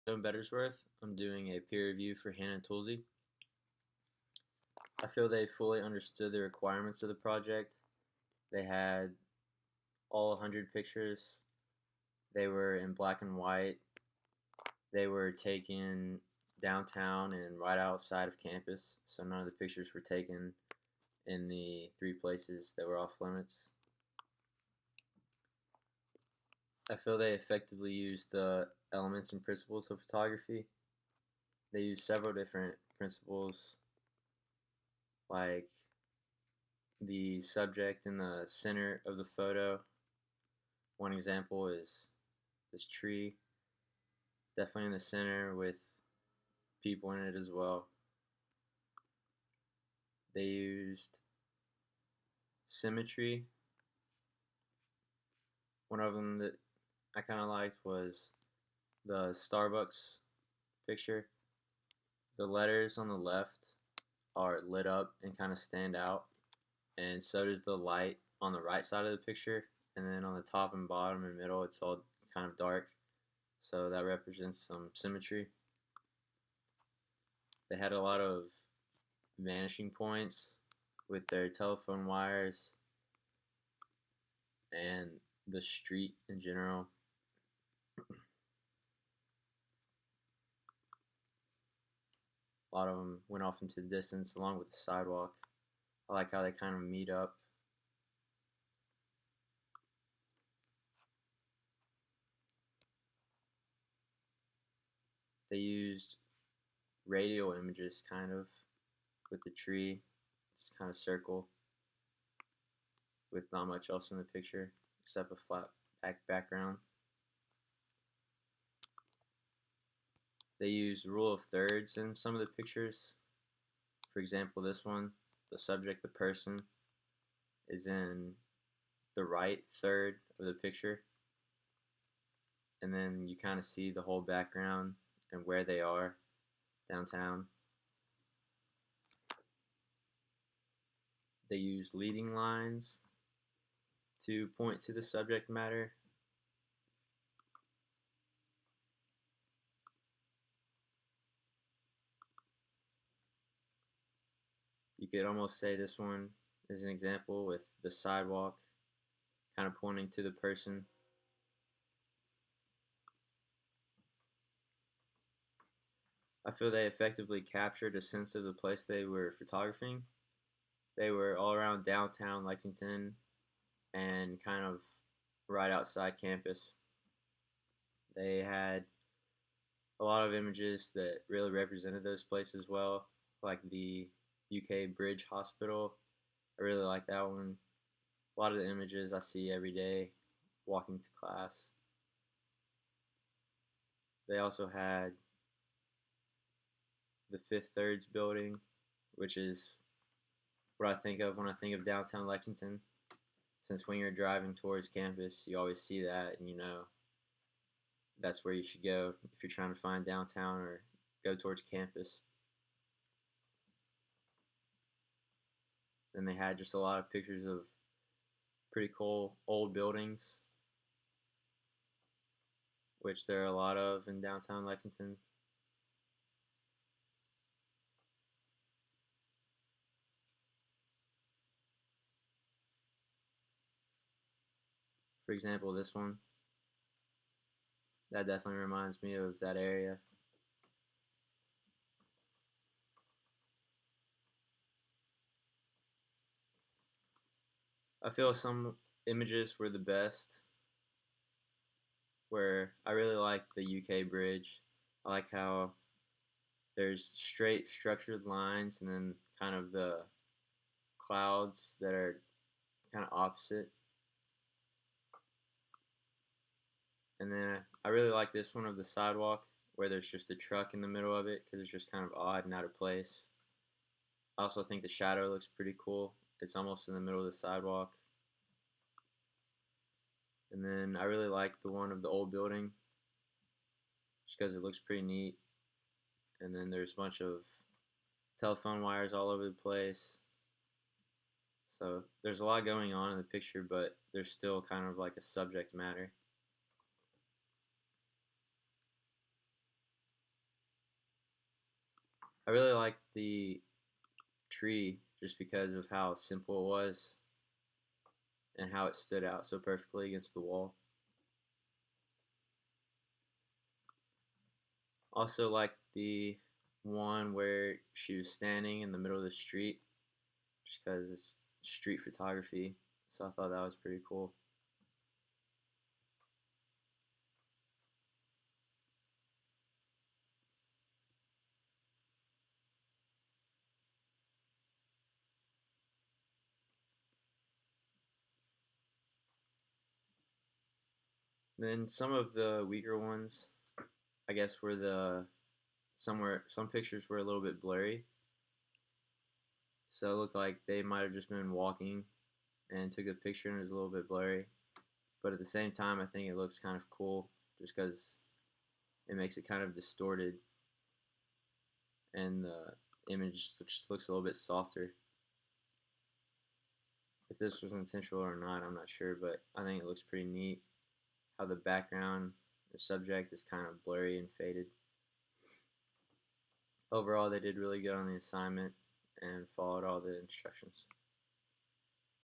In Bettersworth. I'm doing a peer review for Hannah Toolsy. I feel they fully understood the requirements of the project. They had all 100 pictures. They were in black and white. They were taken downtown and right outside of campus, so none of the pictures were taken in the three places that were off limits. I feel they effectively used the elements and principles of photography. They used several different principles like the subject in the center of the photo. One example is this tree, definitely in the center with people in it as well. They used symmetry. One of them that I kind of liked was the Starbucks picture. The letters on the left are lit up and kind of stand out, and so does the light on the right side of the picture. And then on the top and bottom and middle, it's all kind of dark, so that represents some symmetry. They had a lot of vanishing points with their telephone wires and the street in general. A lot of them went off into the distance along with the sidewalk. I like how they kind of meet up. They used radial images kind of with the tree. It's kind of circle with not much else in the picture except a flat background. They use rule of thirds in some of the pictures. For example, this one, the subject, the person, is in the right third of the picture, and then you kind of see the whole background and where they are downtown. They use leading lines to point to the subject matter. You could almost say this one is an example with the sidewalk kind of pointing to the person. I feel they effectively captured a sense of the place they were photographing. They were all around downtown Lexington and kind of right outside campus. They had a lot of images that really represented those places well, like the UK Bridge Hospital. I really like that one. A lot of the images I see every day walking to class. They also had the Fifth Thirds building, which is what I think of when I think of downtown Lexington. Since when you're driving towards campus, you always see that, and you know that's where you should go if you're trying to find downtown or go towards campus. Then they had just a lot of pictures of pretty cool old buildings, which there are a lot of in downtown Lexington. For example, this one, that definitely reminds me of that area. I feel some images were the best, where I really like the UK bridge. I like how there's straight structured lines and then kind of the clouds that are kind of opposite. And then I really like this one of the sidewalk where there's just a truck in the middle of it because it's just kind of odd and out of place. I also think the shadow looks pretty cool. It's almost in the middle of the sidewalk. And then I really like the one of the old building just because it looks pretty neat. And then there's a bunch of telephone wires all over the place. So there's a lot going on in the picture, but there's still kind of like a subject matter. I really liked the tree just because of how simple it was and how it stood out so perfectly against the wall. Also liked the one where she was standing in the middle of the street just because it's street photography. So I thought that was pretty cool. Then some of the weaker ones, I guess, were some pictures were a little bit blurry, so it looked like they might have just been walking and took a picture and it was a little bit blurry. But at the same time, I think it looks kind of cool just because it makes it kind of distorted and the image just looks a little bit softer. If this was intentional or not, I'm not sure, but I think it looks pretty neat how the background, the subject is kind of blurry and faded. Overall, they did really good on the assignment and followed all the instructions.